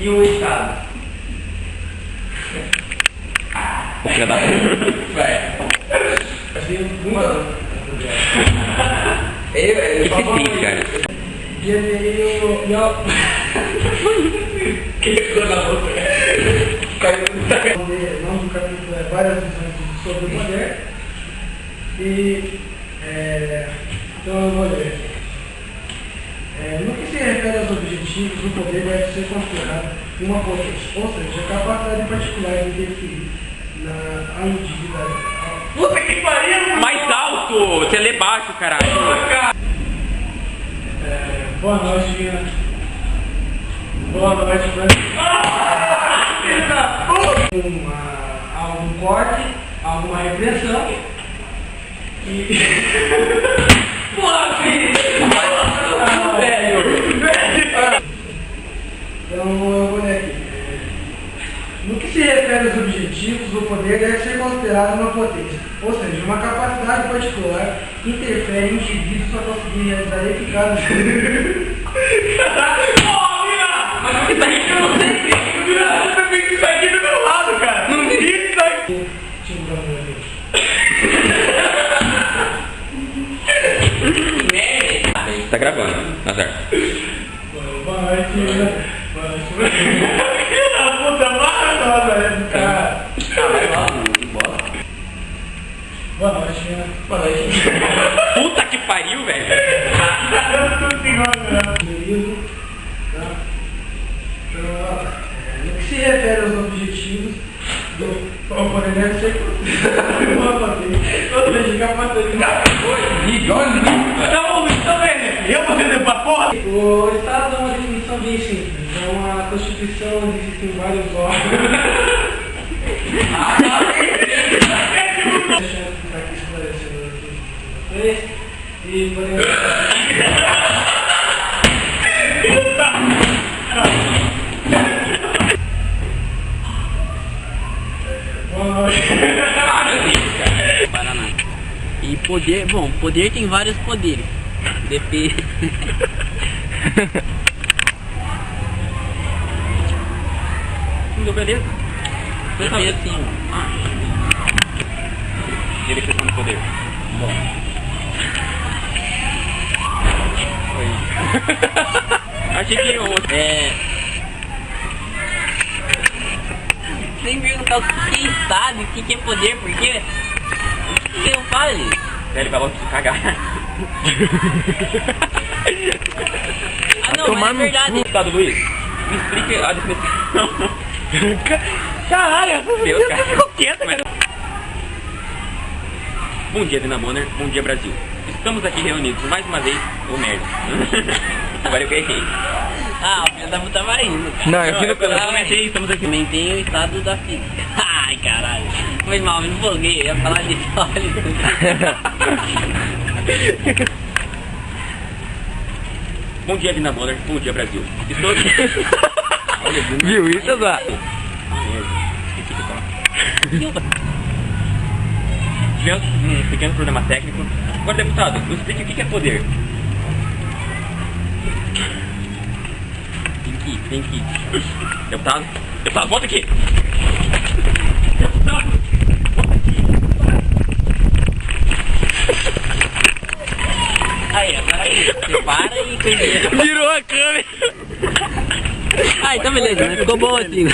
e o Estado. Filha da puta. Vai. Esse tem, cara. Que ficou na boca. Caiu. O nome do capítulo é Várias Visões sobre o Poder. Então eu vou ler. No que se refere aos objetivos, o poder deve ser considerado uma potência, ou seja, a capacidade particular de interferir na aludida. Puta que pariu! Mais alto! Você lê baixo, caralho. Boa noite, Vina. Boa noite, algum corte, alguma repressão e... Porra, filho! Velho! Então eu vou ler aqui. No que se refere aos objetivos, o poder deve ser considerado uma potência, ou seja, uma capacidade particular que interfere em indivíduos para conseguir realizar eficaz. Mas isso aqui eu não sei, eu tenho isso aqui do meu lado, cara. Não vi isso aqui. Tá gravando, Nazar. Boa noite, boa noite. Filho da puta, maravilhosa, cara. Vai lá, bora. Boa noite, Boa noite. Puta que pariu, velho. Eu tô segurando. querido. Tá? Então, no que se refere aos objetivos do poder deve ser uma potência, ou seja, capacidade. Tá vendo? Eu vou dizer pra porra. O Estado é uma definição bem simples. É uma Constituição onde existem vários órgãos. Deixa eu ficar aqui esclarecendo vocês. E podemos. Boa noite. Ah, meu Deus, cara. Paraná. E poder, bom, poder tem vários poderes. Depende. Não, beleza. Depende assim. E a definição do poder? Bom. Achei que eu... Sem perguntar o que é Estado, o que é poder, porque. O que eu falo? Ele falou que se cagar. Ah não, mas é verdade. Estado, Luiz, me explique a definição. Caralho, Deus, cara. ficou quieto, cara. Bom dia, Dina Bonner. Bom dia, Brasil. Estamos aqui reunidos mais uma vez. Ô, merda. Agora eu errei. Ah, o filho da puta vai indo, cara. Não, eu comecei, estamos aqui. Também tem o estado da física. Ai, caralho. Foi mal, me empolguei. Eu ia falar de sólido. Bom dia, Dina Bonner. Bom dia, Brasil. Estou aqui. Viu isso, Zé? Tivemos um pequeno problema técnico. Agora, deputado, me explique o que é poder. Tem que. Deputado, volta aqui! Deputado! Aí, você para e coisa. Virou a câmera. Ah, então beleza, né? Ficou bom assim.